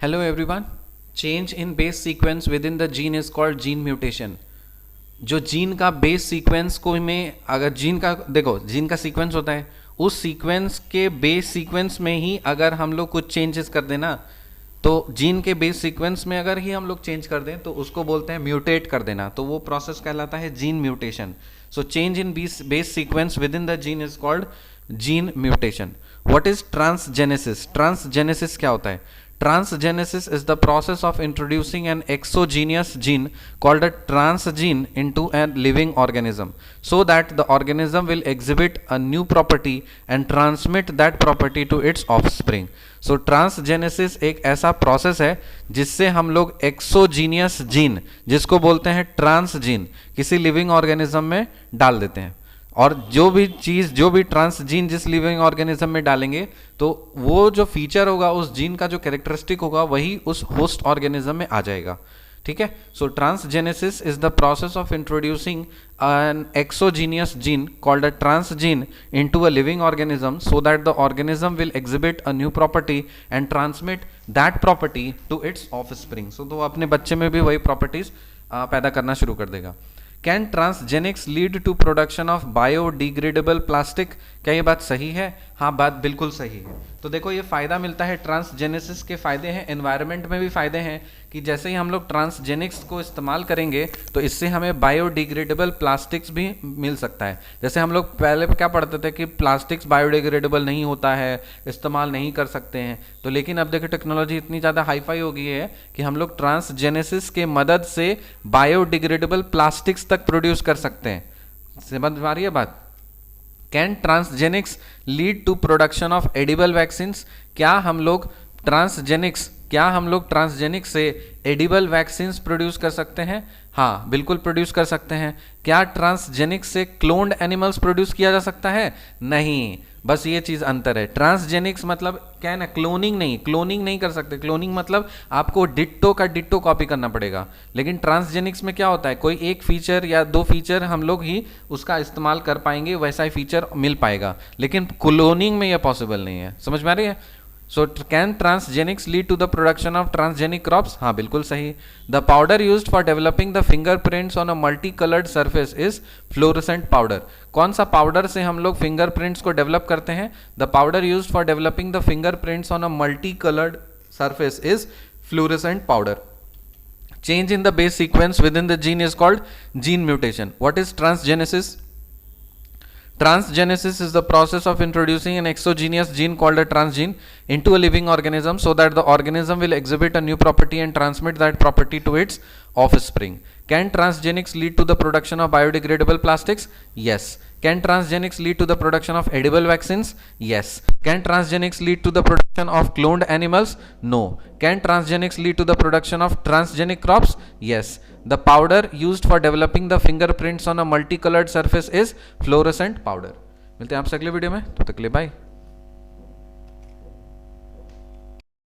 Hello everyone. Change in base sequence within the gene is called gene mutation. जो gene का base sequence को में अगर gene का देखो जीन का सीक्वेंस होता है, उस सीक्वेंस के बेस सीक्वेंस में ही अगर हम लोग कुछ चेंजेस कर देना, तो जीन के बेस सीक्वेंस में अगर ही हम लोग चेंज कर दें तो उसको बोलते हैं म्यूटेट कर देना, तो वो प्रोसेस कहलाता है gene mutation. So change in base sequence with in the gene is called gene mutation. What is transgenesis? Transgenesis क्या होता है? Transgenesis is the process of introducing an exogenous gene called a transgene into a living organism so that the organism will exhibit a new property and transmit that property to its offspring. So transgenesis एक ऐसा process है जिससे हम लोग exogenous gene, जिसको बोलते हैं transgene, किसी living organism में डाल देते हैं. और जो भी ट्रांसजीन जिस लिविंग ऑर्गेनिज्म में डालेंगे, तो वो जो फीचर होगा उस जीन का, जो कैरेक्टरिस्टिक होगा, वही उस होस्ट ऑर्गेनिज्म में आ जाएगा. ठीक है. So transgenesis is the process of introducing an exogenous gene called a transgene into a living organism so that the organism will exhibit a new property and transmit that property to its offspring. So तो अपने बच्चे में भी वही properties पैदा करना शुरू कर देगा. Can transgenics lead to production of biodegradable plastic? क्या ये बात सही है? हाँ, बात बिल्कुल सही है. तो देखो, ये फायदा मिलता है. ट्रांसजेनेसिस के फायदे हैं, एनवायरनमेंट में भी फायदे हैं कि जैसे ही हम लोग ट्रांसजेनिक्स को इस्तेमाल करेंगे तो इससे हमें बायोडिग्रेडेबल प्लास्टिक्स भी मिल सकता है. जैसे हम लोग पहले क्या पढ़ते थे कि प्लास्टिक्स बायोडिग्रेडेबल नहीं होता है, इस्तेमाल नहीं कर सकते हैं, तो लेकिन अब देखो टेक्नोलॉजी इतनी ज़्यादा हाईफाई हो गई है कि हम लोग ट्रांसजेनेसिस के मदद से बायोडिग्रेडेबल प्लास्टिक्स तक प्रोड्यूस कर सकते हैं. समझ में आ रही है बात? Can transgenics lead to production of edible vaccines? क्या हम लोग ट्रांसजेनिक्स से एडिबल वैक्सीन्स प्रोड्यूस कर सकते हैं? हाँ, बिल्कुल प्रोड्यूस कर सकते हैं. क्या ट्रांसजेनिक्स से क्लोन्ड एनिमल्स प्रोड्यूस किया जा सकता है? नहीं. बस ये चीज अंतर है. ट्रांसजेनिक्स मतलब क्या है ना, क्लोनिंग नहीं कर सकते. क्लोनिंग मतलब आपको डिट्टो का डिट्टो कॉपी करना पड़ेगा. लेकिन ट्रांसजेनिक्स में क्या होता है, कोई एक फीचर या दो फीचर हम लोग ही उसका इस्तेमाल कर पाएंगे, वैसा ही फीचर मिल पाएगा. लेकिन क्लोनिंग में यह पॉसिबल नहीं है. समझ में आ रही है? So can transgenics lead to the production of transgenic crops? हाँ, बिल्कुल सही. The powder used for developing the fingerprints on a multi coloured surface is fluorescent powder. कौन सा पाउडर से हम लोग फिंगरप्रिंट्स को डेवलप करते हैं? The powder used for developing the fingerprints on a multi coloured surface is fluorescent powder. Change in the base sequence within the gene is called gene mutation. What is transgenesis? Transgenesis is the process of introducing an exogenous gene called a transgene into a living organism so that the organism will exhibit a new property and transmit that property to its offspring. Can transgenics lead to the production of biodegradable plastics? Yes. Can transgenics lead to the production of edible vaccines? Yes. Can transgenics lead to the production of cloned animals? No. Can transgenics lead to the production of transgenic crops? Yes. The powder used for developing the fingerprints on a multicolored surface is fluorescent powder. मिलते हैं आपसे अगले video में, तब तक के लिए bye.